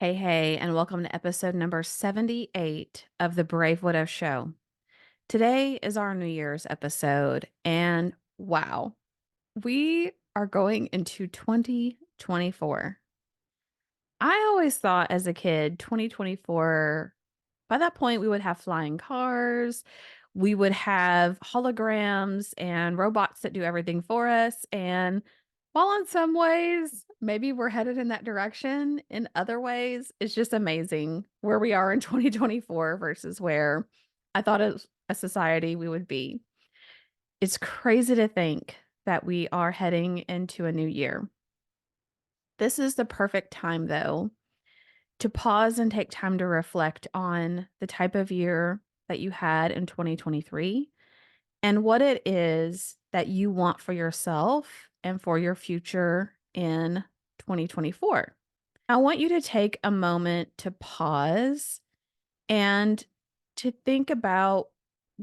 Hey, and welcome to episode number 78 of the Brave Widow Show. Today is our New Year's episode, and wow, we are going into 2024. I always thought as a kid, 2024, by that point, we would have flying cars, we would have holograms and robots that do everything for us. And while in some ways, maybe we're headed in that direction, in other ways, it's just amazing where we are in 2024 versus where I thought as a society we would be. It's crazy to think that we are heading into a new year. This is the perfect time, though, to pause and take time to reflect on the type of year that you had in 2023 and what it is that you want for yourself and for your future in 2024. I want you to take a moment to pause and to think about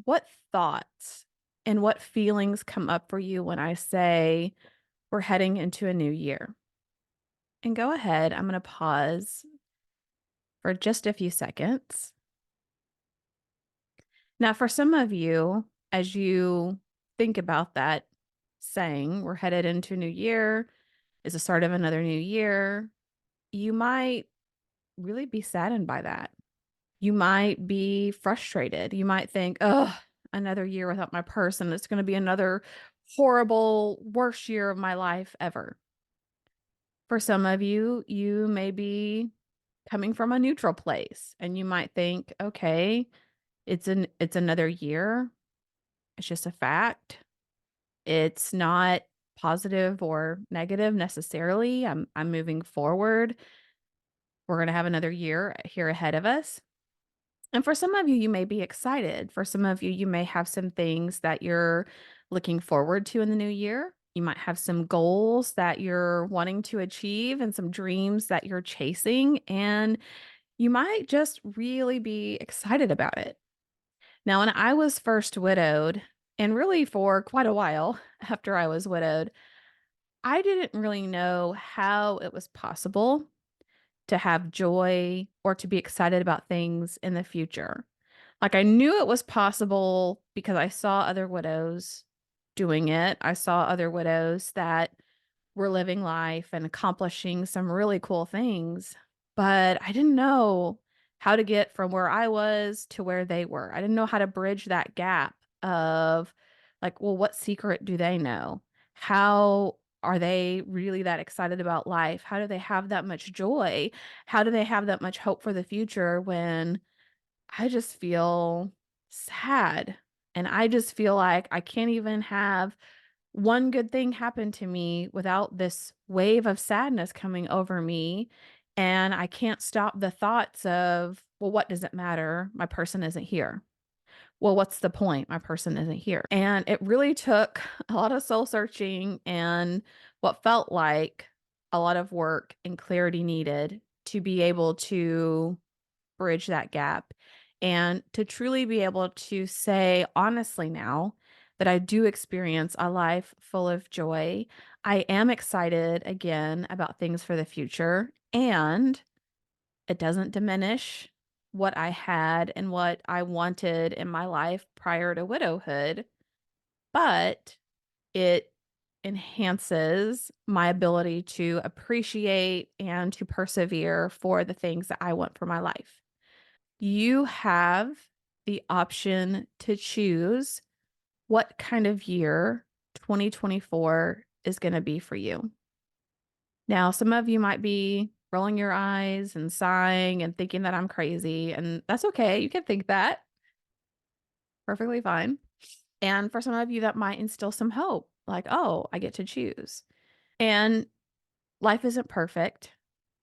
what thoughts and what feelings come up for you when I say we're heading into a new year. And go ahead, I'm going to pause for just a few seconds. Now, for some of you, as you think about that saying, we're headed into a new year, is the start of another new year, you might really be saddened by that. You might be frustrated. You might think, oh, another year without my person. It's going to be another horrible, worst year of my life ever. For some of you, you may be coming from a neutral place and you might think, okay, it's another year. It's just a fact. It's not positive or negative necessarily. I'm moving forward. We're going to have another year here ahead of us. And for some of you, you may be excited. For some of you, you may have some things that you're looking forward to in the new year. You might have some goals that you're wanting to achieve and some dreams that you're chasing. And you might just really be excited about it. Now, when I was first widowed, and really for quite a while after I was widowed, I didn't really know how it was possible to have joy or to be excited about things in the future. Like I knew it was possible because I saw other widows doing it. I saw other widows that were living life and accomplishing some really cool things, but I didn't know how to get from where I was to where they were. I didn't know how to bridge that gap of like, well, what secret do they know? How are they really that excited about life? How do they have that much joy? How do they have that much hope for the future when I just feel sad and I just feel like I can't even have one good thing happen to me without this wave of sadness coming over me. And I can't stop the thoughts of, well, what does it matter? My person isn't here. Well, what's the point? My person isn't here. And it really took a lot of soul searching and what felt like a lot of work and clarity needed to be able to bridge that gap and to truly be able to say honestly now that I do experience a life full of joy. I am excited again about things for the future, and it doesn't diminish what I had and what I wanted in my life prior to widowhood, but it enhances my ability to appreciate and to persevere for the things that I want for my life. You have the option to choose what kind of year 2024 is going to be for you. Now, some of you might be rolling your eyes and sighing and thinking that I'm crazy, and that's okay. You can think that. Perfectly fine. And for some of you, that might instill some hope like, oh, I get to choose. And life isn't perfect.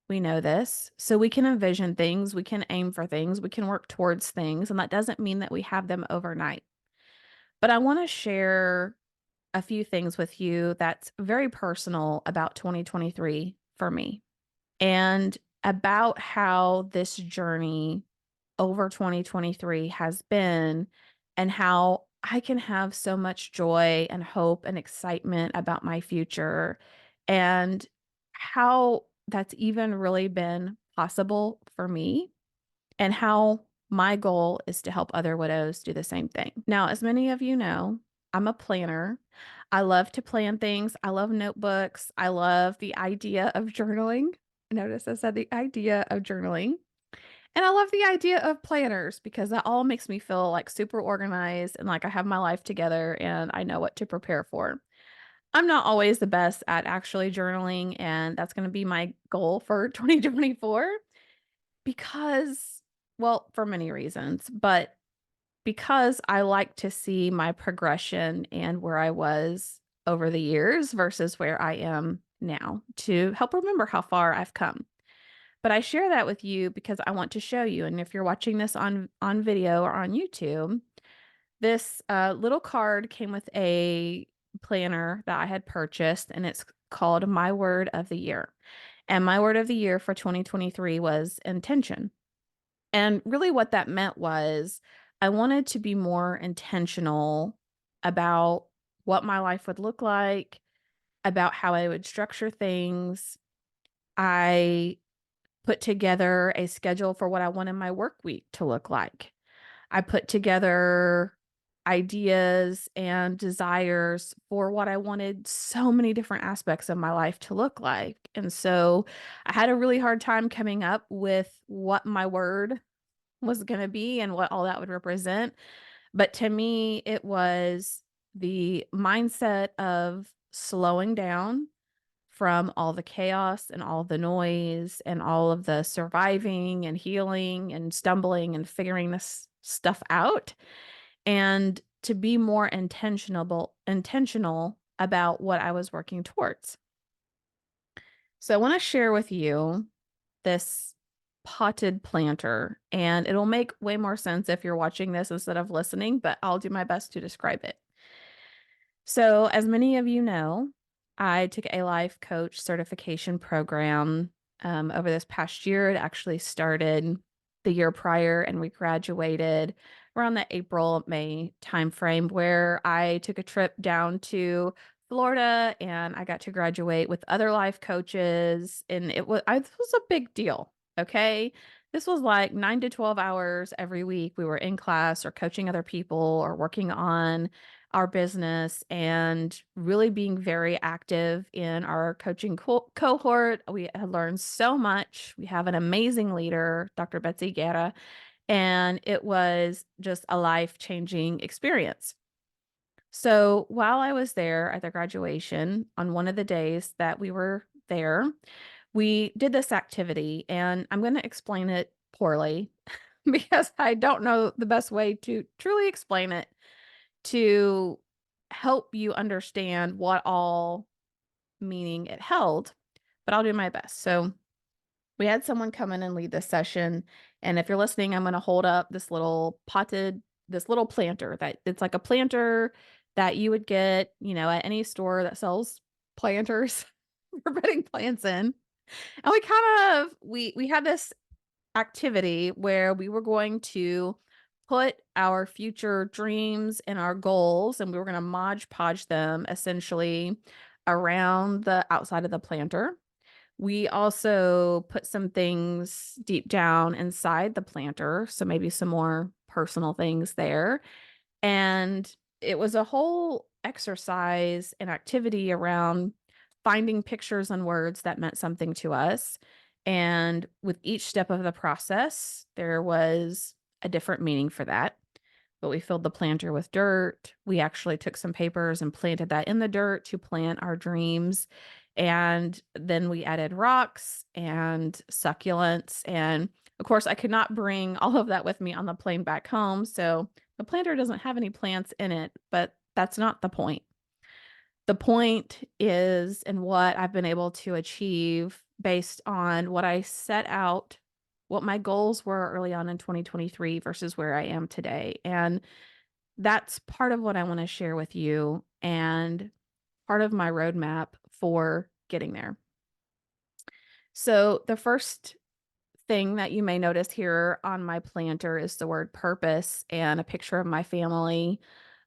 We know this. So we can envision things, we can aim for things, we can work towards things, and that doesn't mean that we have them overnight. But I want to share a few things with you that's very personal about 2023 for me and about how this journey over 2023 has been and how I can have so much joy and hope and excitement about my future and how that's even really been possible for me and how my goal is to help other widows do the same thing. Now, as many of you know, I'm a planner. I love to plan things. I love notebooks. I love the idea of journaling. Notice I said the idea of journaling. And I love the idea of planners because that all makes me feel like super organized and like I have my life together and I know what to prepare for. I'm not always the best at actually journaling, and that's going to be my goal for 2024 because, well, for many reasons, but because I like to see my progression and where I was over the years versus where I am now to help remember how far I've come. But I share that with you because I want to show you. And if you're watching this on video or on YouTube, this little card came with a planner that I had purchased, and it's called My Word of the Year. And my word of the year for 2023 was intention. And really, what that meant was I wanted to be more intentional about what my life would look like, about how I would structure things. I put together a schedule for what I wanted my work week to look like. I put together ideas and desires for what I wanted so many different aspects of my life to look like. And so I had a really hard time coming up with what my word was going to be and what all that would represent. But to me, it was the mindset of slowing down from all the chaos and all the noise and all of the surviving and healing and stumbling and figuring this stuff out, and to be more intentional about what I was working towards. So I want to share with you this potted planter, and it'll make way more sense if you're watching this instead of listening, but I'll do my best to describe it. So, as many of you know, I took a life coach certification program over this past year. It actually started the year prior, and we graduated around the April, May timeframe, where I took a trip down to Florida and I got to graduate with other life coaches. And it was a big deal. Okay. This was like 9 to 12 hours every week. We were in class or coaching other people or working on our business and really being very active in our coaching cohort. We had learned so much. We have an amazing leader, Dr. Betsy Guerra, and it was just a life-changing experience. So while I was there at the graduation, on one of the days that we were there, we did this activity, and I'm going to explain it poorly because I don't know the best way to truly explain it to help you understand what all meaning it held, but I'll do my best. So we had someone come in and lead this session. And if you're listening, I'm going to hold up this little planter that it's like a planter that you would get, at any store that sells planters for putting plants in. And we had this activity where we were going to put our future dreams and our goals, and we were going to Mod Podge them essentially around the outside of the planter. We also put some things deep down inside the planter, so maybe some more personal things there. And it was a whole exercise and activity around finding pictures and words that meant something to us. And with each step of the process, there was a different meaning for that. But we filled the planter with dirt. We actually took some papers and planted that in the dirt to plant our dreams. And then we added rocks and succulents. And of course, I could not bring all of that with me on the plane back home. So the planter doesn't have any plants in it, but that's not the point. The point is in what I've been able to achieve based on what I set out, what my goals were early on in 2023 versus where I am today. And that's part of what I want to share with you and part of my roadmap for getting there. So the first thing that you may notice here on my planter is the word purpose and a picture of my family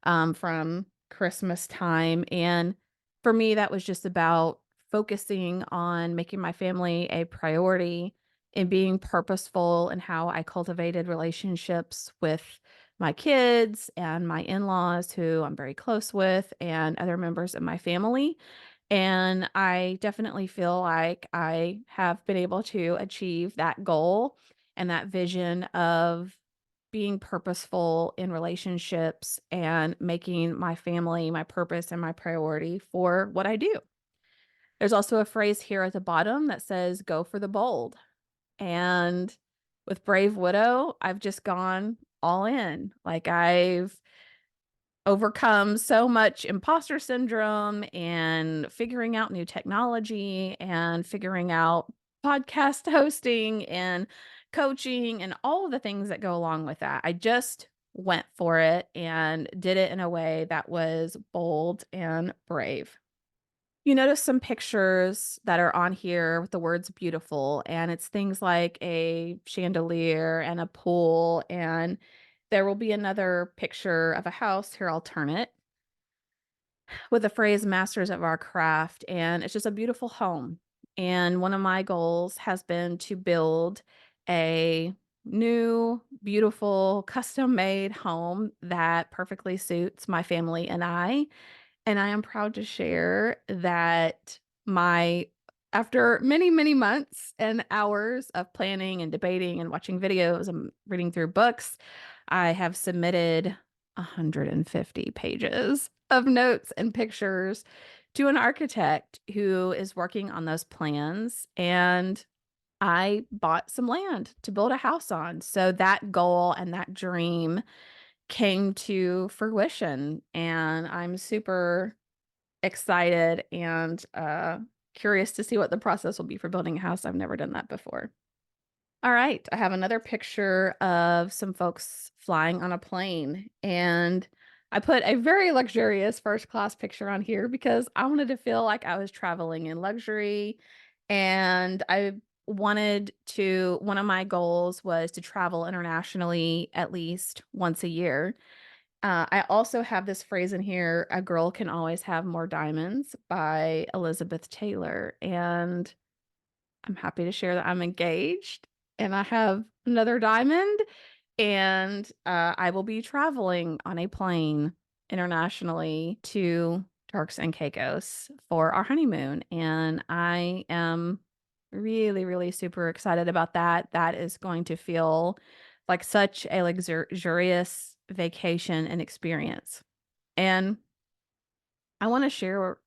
from Christmas time. And for me, that was just about focusing on making my family a priority in being purposeful in how I cultivated relationships with my kids and my in-laws who I'm very close with and other members of my family. And I definitely feel like I have been able to achieve that goal and that vision of being purposeful in relationships and making my family my purpose and my priority for what I do. There's also a phrase here at the bottom that says, go for the bold. And with Brave Widow, I've just gone all in. Like I've overcome so much imposter syndrome and figuring out new technology and figuring out podcast hosting and coaching and all of the things that go along with that. I just went for it and did it in a way that was bold and brave. You notice some pictures that are on here with the words beautiful, and it's things like a chandelier and a pool, and there will be another picture of a house. Here, I'll turn it with the phrase masters of our craft, and it's just a beautiful home. And one of my goals has been to build a new, beautiful, custom made home that perfectly suits my family and I. And I am proud to share that my after many, many months and hours of planning and debating and watching videos and reading through books, I have submitted 150 pages of notes and pictures to an architect who is working on those plans. And I bought some land to build a house on. So that goal and that dream came to fruition. And I'm super excited and curious to see what the process will be for building a house. I've never done that before. All right, I have another picture of some folks flying on a plane, and I put a very luxurious first class picture on here because I wanted to feel like I was traveling in luxury, and I wanted to one of my goals was to travel internationally at least once a year. I also have this phrase in here, "A girl can always have more diamonds" by Elizabeth Taylor, and I'm happy to share that I'm engaged and I have another diamond, and I will be traveling on a plane internationally to Turks and Caicos for our honeymoon, and I am really, really super excited about that. That is going to feel like such a luxurious vacation and experience. And I want to share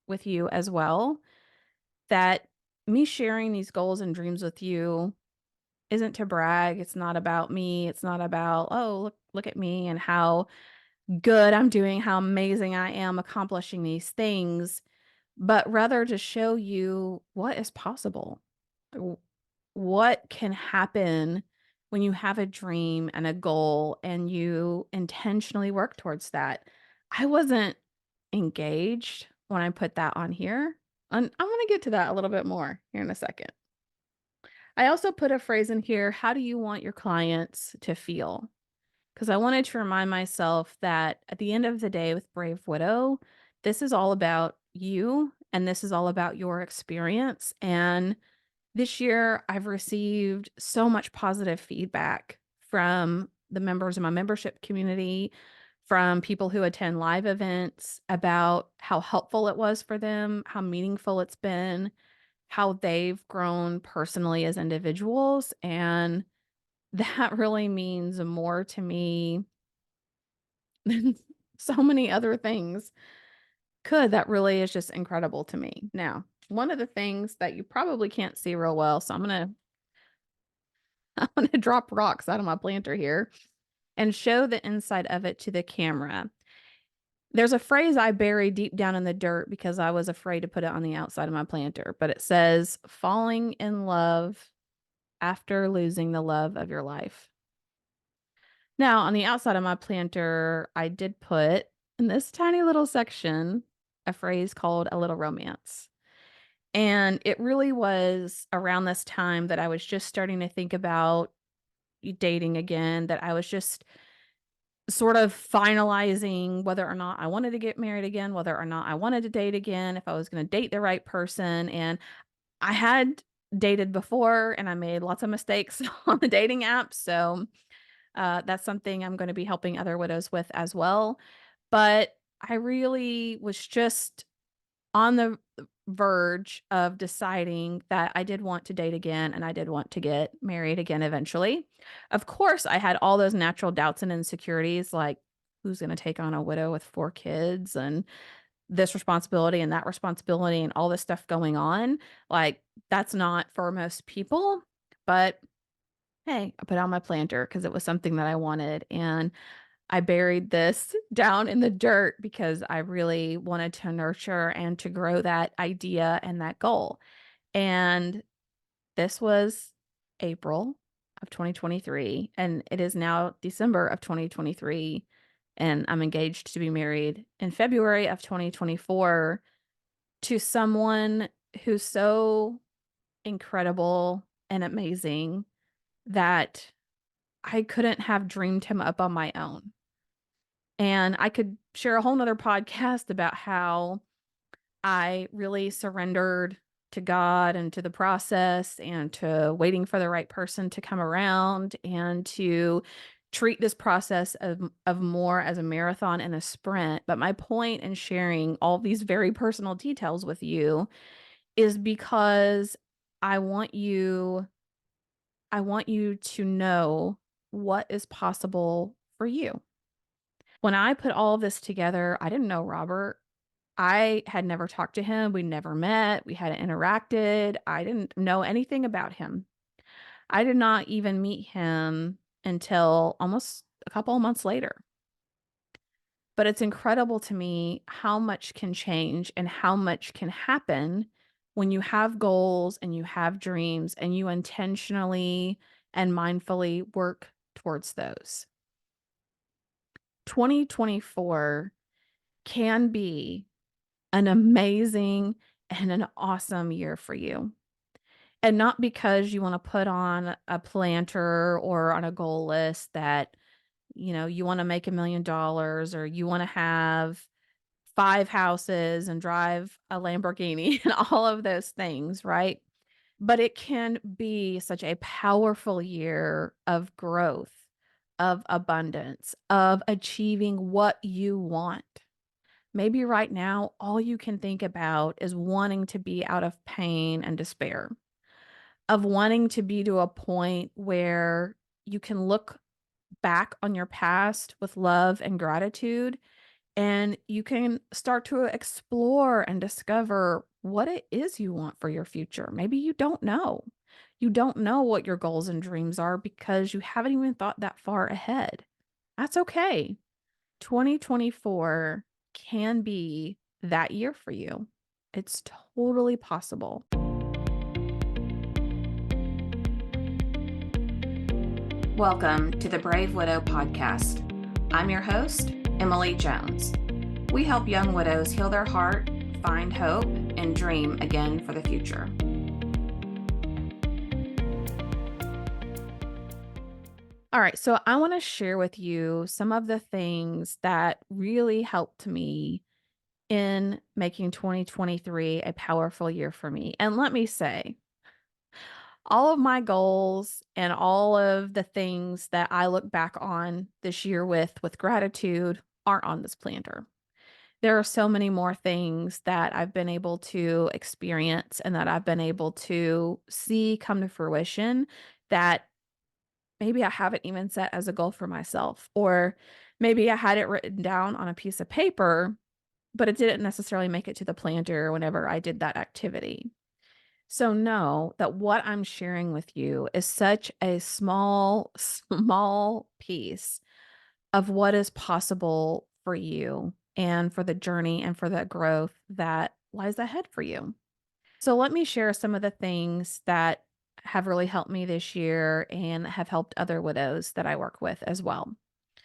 with you as well that me sharing these goals and dreams with you isn't to brag. It's not about me. It's not about, oh, look at me and how good I'm doing, how amazing I am accomplishing these things, but rather to show you what is possible. w- what can happen when you have a dream and a goal and you intentionally work towards that. I wasn't engaged when I put that on here. And I'm going to get to that a little bit more here in a second. I also put a phrase in here, how do you want your clients to feel? Because I wanted to remind myself that at the end of the day with Brave Widow, this is all about you and this is all about your experience. And this year, I've received so much positive feedback from the members of my membership community, from people who attend live events about how helpful it was for them, how meaningful it's been, how they've grown personally as individuals. And that really means more to me than so many other things could. That really is just incredible to me. Now, one of the things that you probably can't see real well, so I'm gonna drop rocks out of my planter here and show the inside of it to the camera. There's a phrase I buried deep down in the dirt because I was afraid to put it on the outside of my planter, but it says, falling in love after losing the love of your life. Now, on the outside of my planter, I did put in this tiny little section a phrase called a little romance. And it really was around this time that I was just starting to think about dating again, that I was just sort of finalizing whether or not I wanted to get married again, whether or not I wanted to date again, if I was going to date the right person. And I had dated before and I made lots of mistakes on the dating apps. So that's something I'm going to be helping other widows with as well. But I really was just on the verge of deciding that I did want to date again and I did want to get married again eventually. Of course, I had all those natural doubts and insecurities like, who's going to take on a widow with 4 kids and this responsibility and that responsibility and all this stuff going on? Like, that's not for most people. But hey, I put out my planter because it was something that I wanted. And I buried this down in the dirt because I really wanted to nurture and to grow that idea and that goal. And this was April of 2023, and it is now December of 2023, and I'm engaged to be married in February of 2024 to someone who's so incredible and amazing that I couldn't have dreamed him up on my own. And I could share a whole nother podcast about how I really surrendered to God and to the process and to waiting for the right person to come around and to treat this process of more as a marathon and a sprint. But my point in sharing all these very personal details with you is because I want you I want you to know what is possible for you. When I put all of this together, I didn't know Robert. I had never talked to him. We never met. We hadn't interacted. I didn't know anything about him. I did not even meet him until almost a couple of months later. But it's incredible to me how much can change and how much can happen when you have goals and you have dreams and you intentionally and mindfully work towards those. 2024 can be an amazing and an awesome year for you. And not because you wanna put on a planter or on a goal list that, you wanna make $1,000,000 or you wanna have 5 houses and drive a Lamborghini and all of those things, right? But it can be such a powerful year of growth, of abundance, of achieving what you want. Maybe right now, all you can think about is wanting to be out of pain and despair, of wanting to be to a point where you can look back on your past with love and gratitude, and you can start to explore and discover what it is you want for your future. Maybe you don't know. You don't know what your goals and dreams are because you haven't even thought that far ahead. That's okay. 2024 can be that year for you. It's totally possible. Welcome to the Brave Widow podcast. I'm your host, Emily Jones. We help young widows heal their heart, find hope, and dream again for the future. All right, so I want to share with you some of the things that really helped me in making 2023 a powerful year for me. And let me say, all of my goals and all of the things that I look back on this year with gratitude aren't on this planter. There are so many more things that I've been able to experience and that I've been able to see come to fruition that maybe I haven't even set as a goal for myself, or maybe I had it written down on a piece of paper, but it didn't necessarily make it to the planter whenever I did that activity. So know that what I'm sharing with you is such a small, small piece of what is possible for you and for the journey and for the growth that lies ahead for you. So let me share some of the things that have really helped me this year and have helped other widows that I work with as well.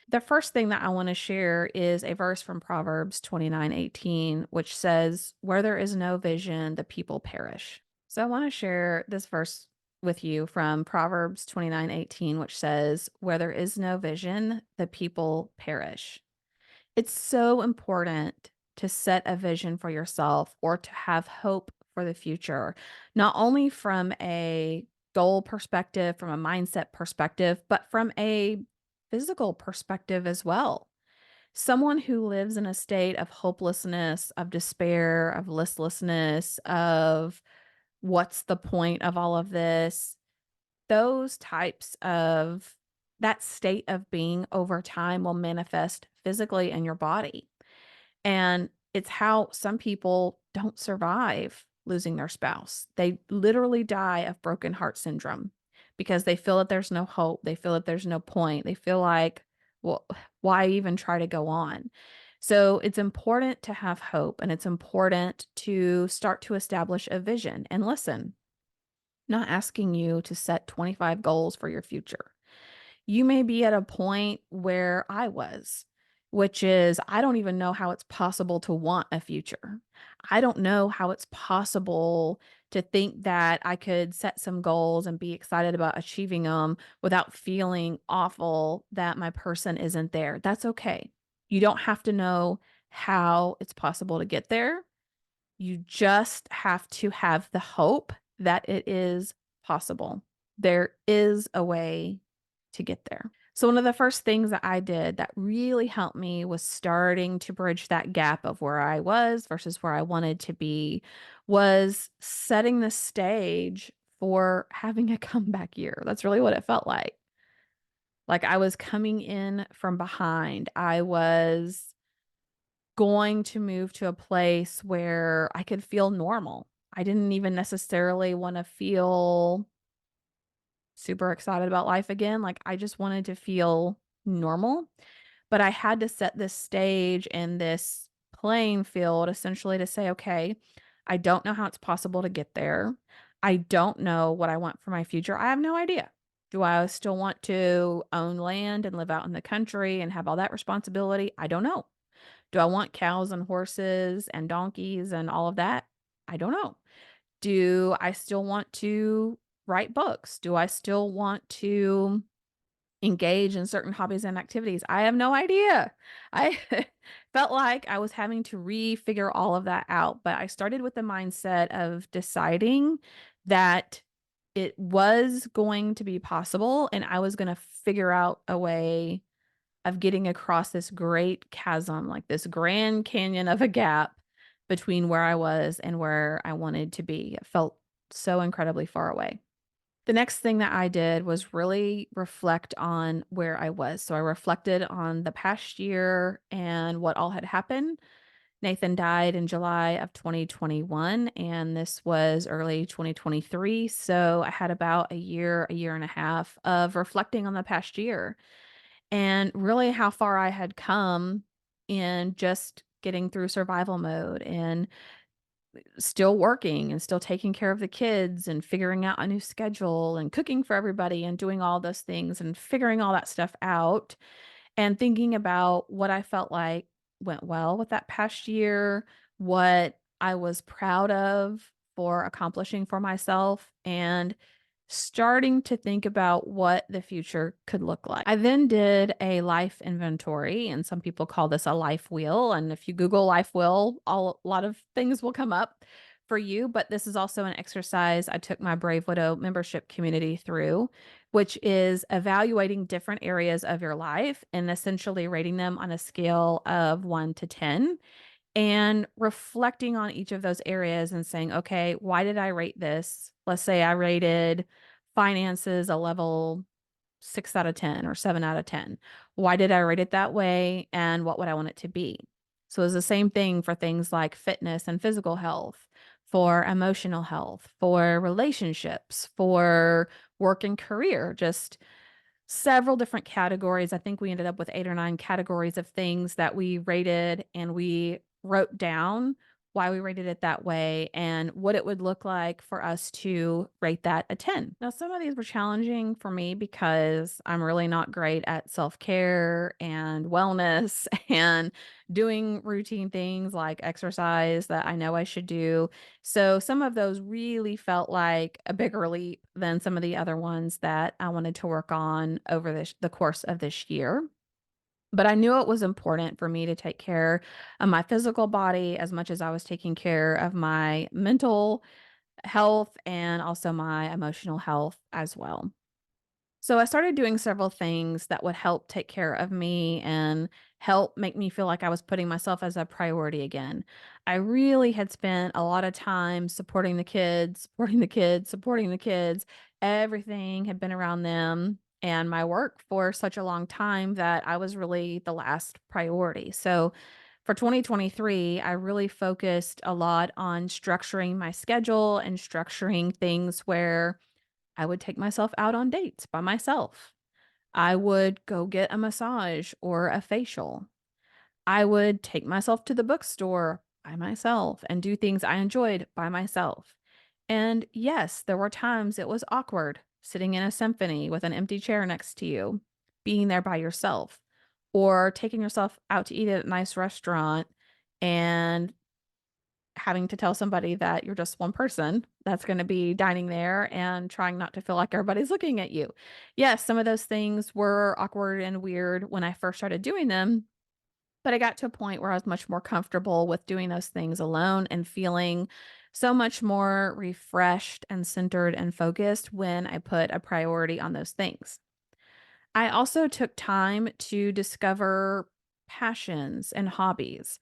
The first thing that I want to share is a verse from Proverbs 29:18, which says, "Where there is no vision, the people perish." So I want to share this verse with you from Proverbs 29:18, which says, "Where there is no vision, the people perish." It's so important to set a vision for yourself or to have hope for the future, not only from a goal perspective, from a mindset perspective, but from a physical perspective as well. Someone who lives in a state of hopelessness, of despair, of listlessness, of what's the point of all of this? Those types of that state of being over time will manifest physically in your body. And it's how some people don't survive losing their spouse. They literally die of broken heart syndrome because they feel that there's no hope. They feel that there's no point. They feel like, well, why even try to go on? So it's important to have hope and it's important to start to establish a vision. And listen, not asking you to set 25 goals for your future. You may be at a point where I was, which is I don't even know how it's possible to want a future. I don't know how it's possible to think that I could set some goals and be excited about achieving them without feeling awful that my person isn't there. That's okay. You don't have to know how it's possible to get there. You just have to have the hope that it is possible. There is a way to get there. So, one of the first things that I did that really helped me was starting to bridge that gap of where I was versus where I wanted to be, was setting the stage for having a comeback year. That's really what it felt like. Like I was coming in from behind. I was going to move to a place where I could feel normal. I didn't even necessarily want to feel super excited about life again. Like I just wanted to feel normal, but I had to set this stage and this playing field essentially to say, okay, I don't know how it's possible to get there. I don't know what I want for my future. I have no idea. Do I still want to own land and live out in the country and have all that responsibility? I don't know. Do I want cows and horses and donkeys and all of that? I don't know. Do I still want to write books? Do I still want to engage in certain hobbies and activities? I have no idea. I felt like I was having to refigure all of that out, but I started with the mindset of deciding that it was going to be possible and I was going to figure out a way of getting across this great chasm, like this grand canyon of a gap between where I was and where I wanted to be. It felt so incredibly far away. The next thing that I did was really reflect on where I was. So I reflected on the past year and what all had happened. Nathan died in July of 2021, and this was early 2023. So I had about a year and a half of reflecting on the past year and really how far I had come in just getting through survival mode and still working and still taking care of the kids and figuring out a new schedule and cooking for everybody and doing all those things and figuring all that stuff out and thinking about what I felt like went well with that past year, what I was proud of for accomplishing for myself, and starting to think about what the future could look like. I then did a life inventory, and some people call this a life wheel. And if you Google life wheel, a lot of things will come up for you. But this is also an exercise I took my Brave Widow membership community through, which is evaluating different areas of your life and essentially rating them on a scale of 1 to 10 and reflecting on each of those areas and saying, okay, why did I rate this? Let's say I rated finances a level 6 out of 10 or 7 out of 10. Why did I rate it that way? And what would I want it to be? So it's the same thing for things like fitness and physical health, for emotional health, for relationships, for work and career, just several different categories. I think we ended up with 8 or 9 categories of things that we rated, and we wrote down why we rated it that way and what it would look like for us to rate that a 10. Now, some of these were challenging for me because I'm really not great at self-care and wellness and doing routine things like exercise that I know I should do. So some of those really felt like a bigger leap than some of the other ones that I wanted to work on over the course of this year. But I knew it was important for me to take care of my physical body as much as I was taking care of my mental health and also my emotional health as well. So I started doing several things that would help take care of me and help make me feel like I was putting myself as a priority again. I really had spent a lot of time supporting the kids, supporting the kids, supporting the kids. Everything had been around them and my work for such a long time that I was really the last priority. So for 2023, I really focused a lot on structuring my schedule and structuring things where I would take myself out on dates by myself. I would go get a massage or a facial. I would take myself to the bookstore by myself and do things I enjoyed by myself. And yes, there were times it was awkward sitting in a symphony with an empty chair next to you, being there by yourself, or taking yourself out to eat at a nice restaurant and having to tell somebody that you're just one person that's gonna be dining there and trying not to feel like everybody's looking at you. Yes, some of those things were awkward and weird when I first started doing them, but I got to a point where I was much more comfortable with doing those things alone and feeling so much more refreshed and centered and focused when I put a priority on those things. I also took time to discover passions and hobbies,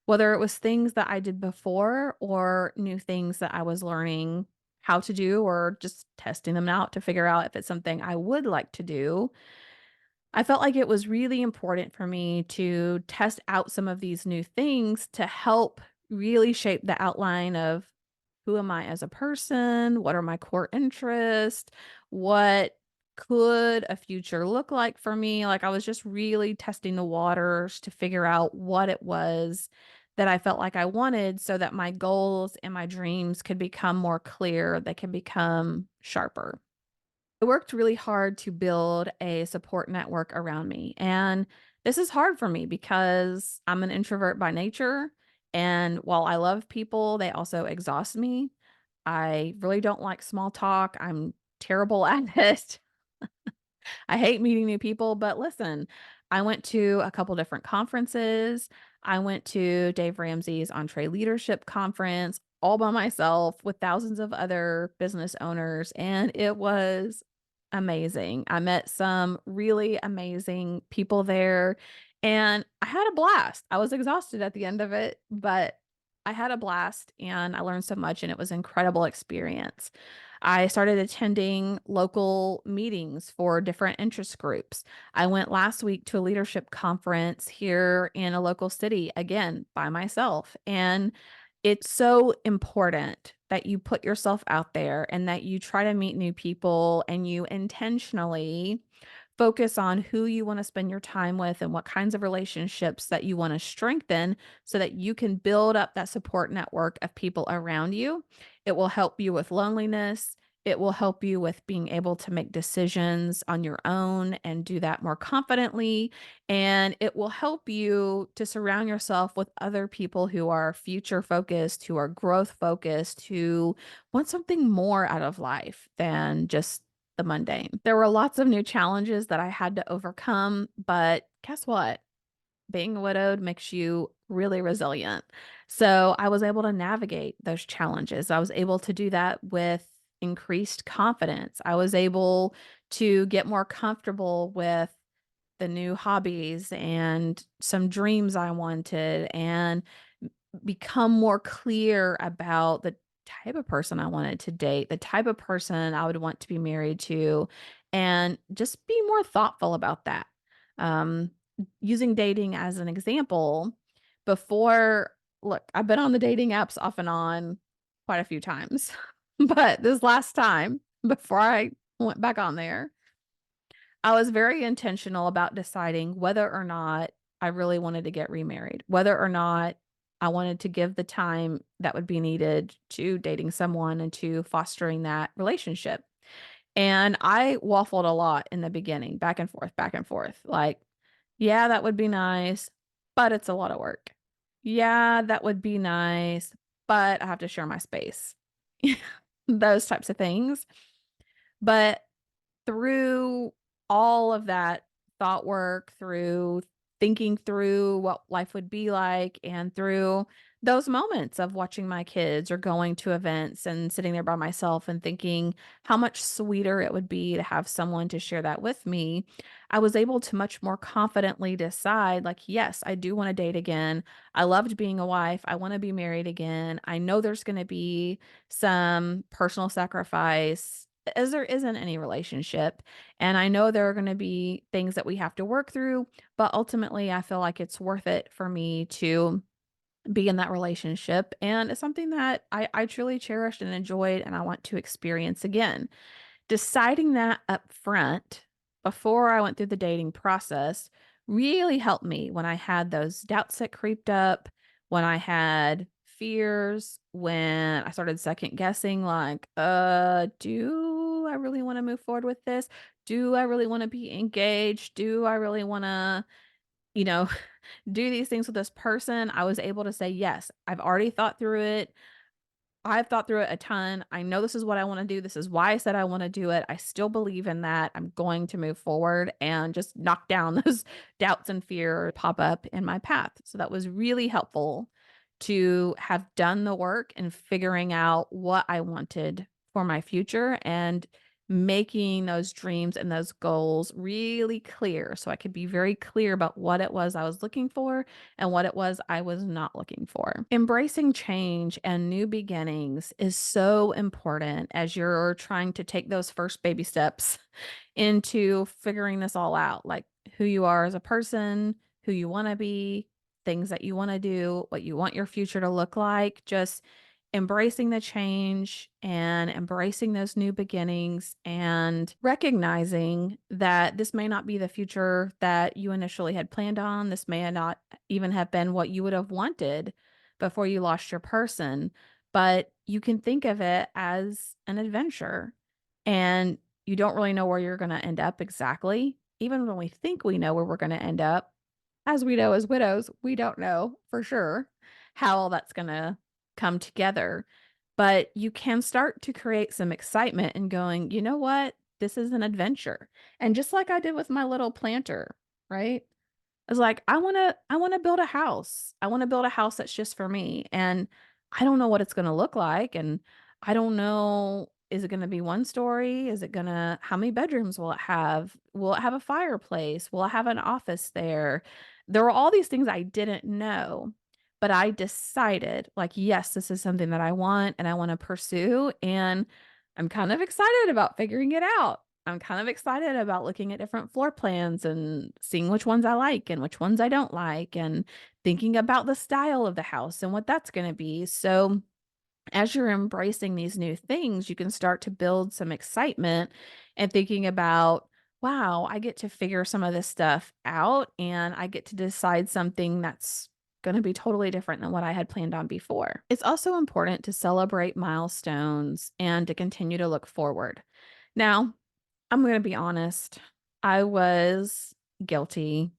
whether it was things that I did before or new things that I was learning how to do or just testing them out to figure out if it's something I would like to do. I felt like it was really important for me to test out some of these new things to help really shape the outline of who am I as a person? What are my core interests? What could a future look like for me? Like, I was just really testing the waters to figure out what it was that I felt like I wanted so that my goals and my dreams could become more clear, they could become sharper. I worked really hard to build a support network around me. And this is hard for me because I'm an introvert by nature. And while I love people, they also exhaust me. I really don't like small talk. I'm terrible at it. I hate meeting new people, but listen, I went to a couple different conferences. I went to Dave Ramsey's Entree Leadership Conference all by myself with thousands of other business owners, and it was amazing. I met some really amazing people there, and I had a blast. I was exhausted at the end of it, but I had a blast and I learned so much, and it was an incredible experience. I started attending local meetings for different interest groups. I went last week to a leadership conference here in a local city, again, by myself. And it's so important that you put yourself out there and that you try to meet new people and you intentionally focus on who you want to spend your time with and what kinds of relationships that you want to strengthen so that you can build up that support network of people around you. It will help you with loneliness. It will help you with being able to make decisions on your own and do that more confidently. And it will help you to surround yourself with other people who are future focused, who are growth focused, who want something more out of life than just the mundane. There were lots of new challenges that I had to overcome, but guess what? Being widowed makes you really resilient. So I was able to navigate those challenges. I was able to do that with increased confidence. I was able to get more comfortable with the new hobbies and some dreams I wanted and become more clear about the type of person I wanted to date, the type of person I would want to be married to, and just be more thoughtful about that. Um, Using dating as an example, before, look, I've been on the dating apps off and on quite a few times, but this last time, before I went back on there, I was very intentional about deciding whether or not I really wanted to get remarried, whether or not I wanted to give the time that would be needed to dating someone and to fostering that relationship. And I waffled a lot in the beginning, back and forth, back and forth. Like, yeah, that would be nice, but it's a lot of work. Yeah, that would be nice, but I have to share my space. Those types of things. But through all of that thought work, through thinking through what life would be like and through those moments of watching my kids or going to events and sitting there by myself and thinking how much sweeter it would be to have someone to share that with me. I was able to much more confidently decide, like, yes, I do want to date again. I loved being a wife. I want to be married again. I know there's going to be some personal sacrifice, as there isn't any relationship. And I know there are going to be things that we have to work through, but ultimately, I feel like it's worth it for me to be in that relationship. And it's something that I truly cherished and enjoyed, and I want to experience again. Deciding that up front before I went through the dating process really helped me when I had those doubts that creeped up, when I had fears, when I started second guessing, like, do I really want to move forward with this? Do I really want to be engaged? Do I really want to, you know, do these things with this person? I was able to say, yes, I've already thought through it. I've thought through it a ton. I know this is what I wanna do. This is why I said I wanna do it. I still believe in that. I'm going to move forward and just knock down those doubts and fear pop up in my path. So that was really helpful to have done the work and figuring out what I wanted for my future and making those dreams and those goals really clear so I could be very clear about what it was I was looking for and what it was I was not looking for. Embracing change and new beginnings is so important as you're trying to take those first baby steps into figuring this all out, like who you are as a person, who you want to be, things that you want to do, what you want your future to look like. Just embracing the change and embracing those new beginnings and recognizing that this may not be the future that you initially had planned on. This may not even have been what you would have wanted before you lost your person, but you can think of it as an adventure and you don't really know where you're going to end up exactly. Even when we think we know where we're going to end up, as we know as widows, we don't know for sure how all that's gonna come together, but you can start to create some excitement and going, "You know what? This is an adventure." And just like I did with my little planter, right? I was like, I wanna build a house. I wanna build a house that's just for me, and I don't know what it's gonna look like, and I don't know, is it gonna be one story? Is it gonna how many bedrooms will it have? Will it have a fireplace? Will it have an office there? There were all these things I didn't know, but I decided, like, yes, this is something that I want and I wanna pursue, and I'm kind of excited about figuring it out. I'm kind of excited about looking at different floor plans and seeing which ones I like and which ones I don't like, and thinking about the style of the house and what that's going to be. So, as you're embracing these new things, you can start to build some excitement and thinking about, wow, I get to figure some of this stuff out and I get to decide something that's going to be totally different than what I had planned on before. It's also important to celebrate milestones and to continue to look forward. Now, I'm gonna be honest, I was guilty.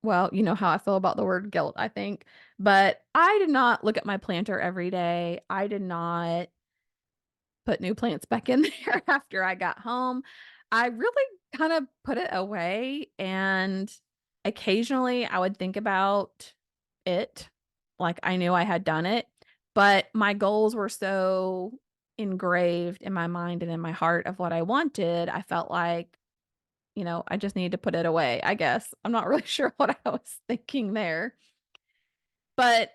Well, you know how I feel about the word guilt, I think, but I did not look at my planter every day. I did not put new plants back in there after I got home. I really kind of put it away, and occasionally I would think about it, like I knew I had done it, but my goals were so engraved in my mind and in my heart of what I wanted. I felt like, I just needed to put it away, I guess. I'm not really sure what I was thinking there, but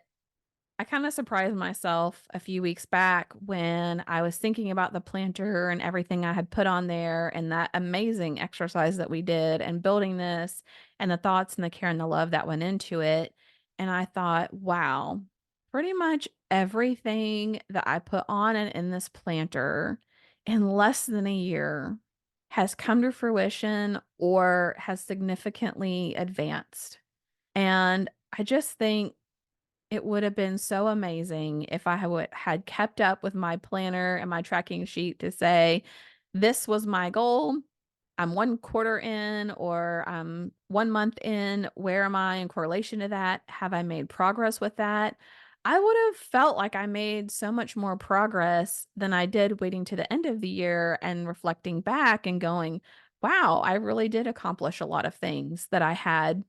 I kinda surprised myself a few weeks back when I was thinking about the planter and everything I had put on there and that amazing exercise that we did and building this and the thoughts and the care and the love that went into it, and I thought, "Wow, pretty much everything that I put on and in this planter in less than a year has come to fruition or has significantly advanced." And I just think it would have been so amazing if I had kept up with my planner and my tracking sheet to say, "This was my goal. I'm 1 quarter in or I'm 1 month in. Where am I in correlation to that? Have I made progress with that?" I would have felt like I made so much more progress than I did waiting to the end of the year and reflecting back and going, "Wow, I really did accomplish a lot of things that I had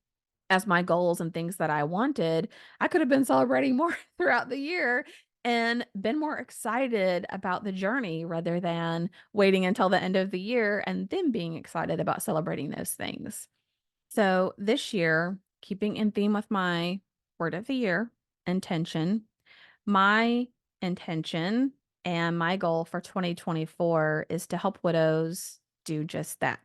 as my goals and things that I wanted, I could have been celebrating more throughout the year and been more excited about the journey rather than waiting until the end of the year and then being excited about celebrating those things. So this year, keeping in theme with my word of the year, intention, my intention and my goal for 2024 is to help widows do just that,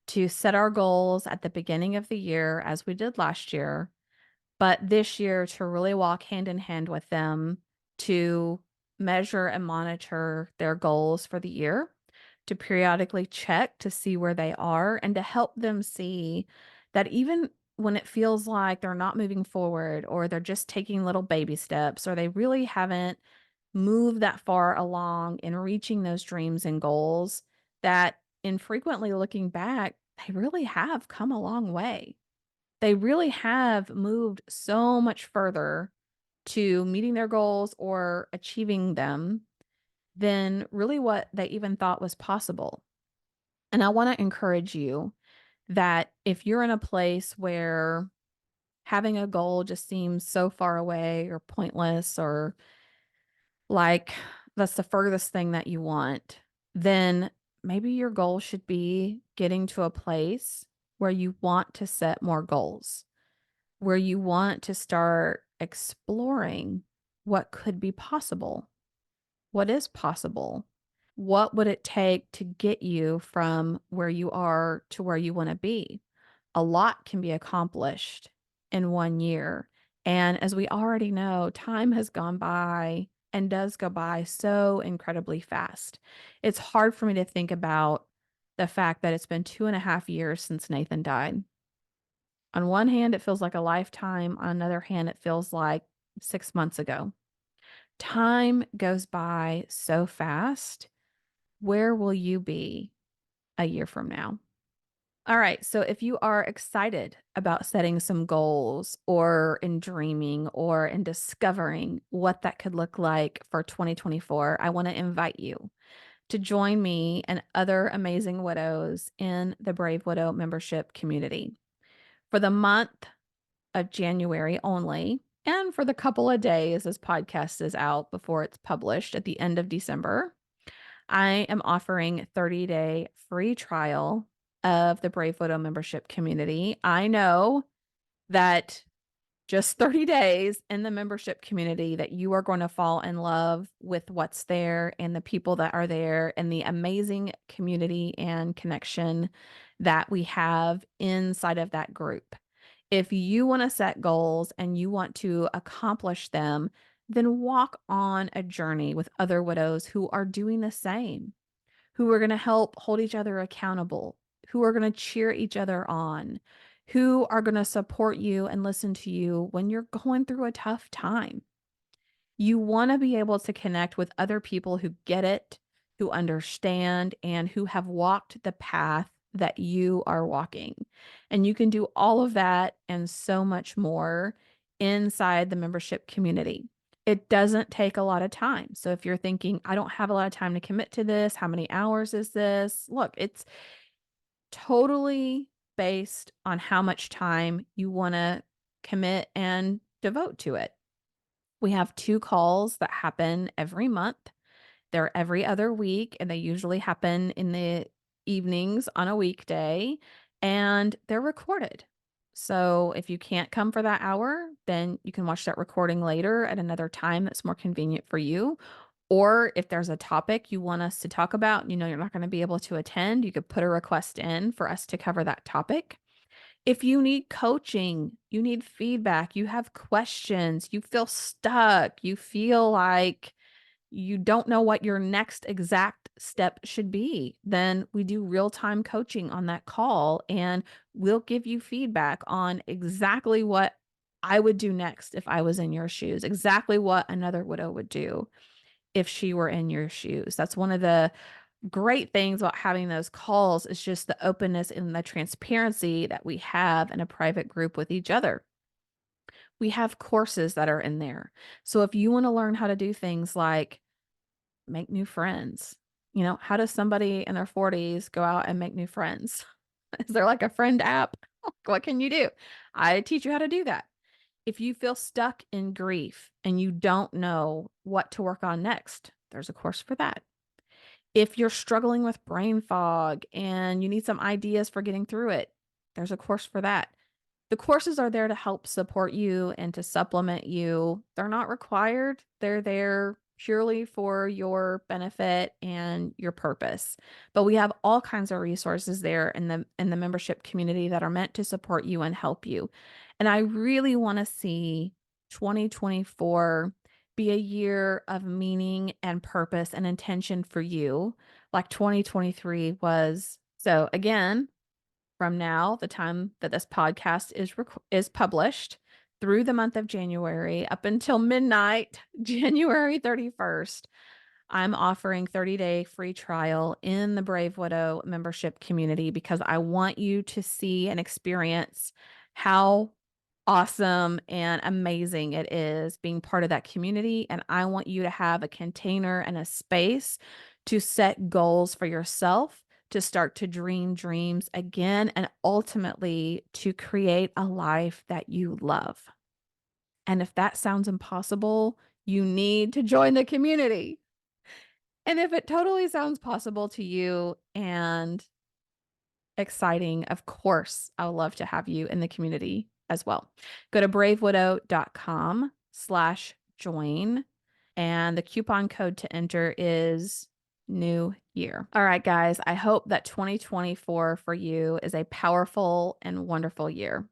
to set our goals at the beginning of the year as we did last year, but this year to really walk hand in hand with them to measure and monitor their goals for the year, to periodically check to see where they are, and to help them see that even when it feels like they're not moving forward or they're just taking little baby steps or they really haven't moved that far along in reaching those dreams and goals, that in frequently looking back, they really have come a long way. They really have moved so much further to meeting their goals or achieving them than really what they even thought was possible. And I want to encourage you that if you're in a place where having a goal just seems so far away or pointless or like that's the furthest thing that you want, then maybe your goal should be getting to a place where you want to set more goals, where you want to start exploring what could be possible. What is possible? What would it take to get you from where you are to where you want to be? A lot can be accomplished in 1 year. And as we already know, time has gone by and does go by so incredibly fast. It's hard for me to think about the fact that it's been 2.5 years since Nathan died. On one hand, it feels like a lifetime. On another hand, it feels like 6 months ago. Time goes by so fast. Where will you be a year from now? All right. So if you are excited about setting some goals or in dreaming or in discovering what that could look like for 2024, I want to invite you to join me and other amazing widows in the Brave Widow membership community. For the month of January only, and for the couple of days this podcast is out before it's published at the end of December, I am offering 30-day free trial of the Brave Widow membership community. I know that just 30 days in the membership community that you are going to fall in love with what's there and the people that are there and the amazing community and connection that we have inside of that group. If you want to set goals and you want to accomplish them, then walk on a journey with other widows who are doing the same, who are going to help hold each other accountable, who are going to cheer each other on, who are going to support you and listen to you when you're going through a tough time. You want to be able to connect with other people who get it, who understand, and who have walked the path that you are walking. And you can do all of that and so much more inside the membership community. It doesn't take a lot of time. So if you're thinking, I don't have a lot of time to commit to this, how many hours is this? Look, it's totally based on how much time you want to commit and devote to it. We have 2 calls that happen every month. They're every other week, and they usually happen in the evenings on a weekday, and they're recorded. So if you can't come for that hour, then you can watch that recording later at another time that's more convenient for you. Or if there's a topic you want us to talk about, and you know you're not going to be able to attend, you could put a request in for us to cover that topic. If you need coaching, you need feedback, you have questions, you feel stuck, you feel like you don't know what your next exact step should be, then we do real-time coaching on that call, and we'll give you feedback on exactly what I would do next if I was in your shoes, exactly what another widow would do if she were in your shoes. That's one of the great things about having those calls is just the openness and the transparency that we have in a private group with each other. We have courses that are in there. So if you want to learn how to do things like make new friends, how does somebody in their 40s go out and make new friends? Is there like a friend app? What can you do? I teach you how to do that. If you feel stuck in grief and you don't know what to work on next, there's a course for that. If you're struggling with brain fog and you need some ideas for getting through it, there's a course for that. The courses are there to help support you and to supplement you. They're not required. They're there purely for your benefit and your purpose. But we have all kinds of resources there in the membership community that are meant to support you and help you. And I really want to see 2024 be a year of meaning and purpose and intention for you, like 2023 was. So again, from now, the time that this podcast is published, through the month of January up until midnight, January 31st, I'm offering 30-day free trial in the Brave Widow membership community because I want you to see and experience how awesome and amazing it is being part of that community. And I want you to have a container and a space to set goals for yourself, to start to dream dreams again, and ultimately to create a life that you love. And if that sounds impossible, you need to join the community. And if it totally sounds possible to you and exciting, of course, I would love to have you in the community as well. Go to bravewidow.com/join, and the coupon code to enter is New Year. All right, guys, I hope that 2024 for you is a powerful and wonderful year.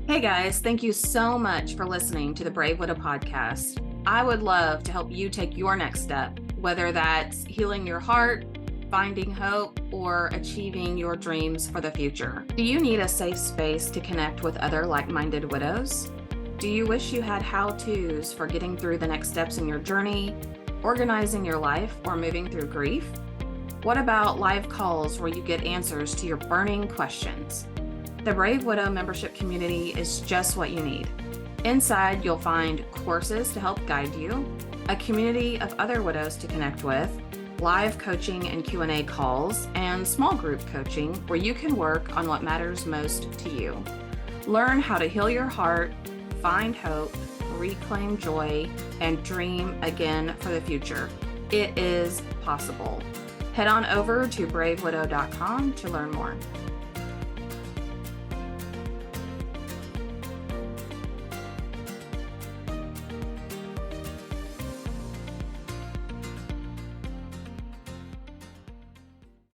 Hey guys, thank you so much for listening to the Brave Widow podcast. I would love to help you take your next step, whether that's healing your heart, finding hope, or achieving your dreams for the future. Do you need a safe space to connect with other like-minded widows? Do you wish you had how-tos for getting through the next steps in your journey, organizing your life, or moving through grief? What about live calls where you get answers to your burning questions? The Brave Widow membership community is just what you need. Inside, you'll find courses to help guide you, a community of other widows to connect with, live coaching and Q&A calls, and small group coaching where you can work on what matters most to you. Learn how to heal your heart, find hope, reclaim joy, and dream again for the future. It is possible. Head on over to bravewidow.com to learn more.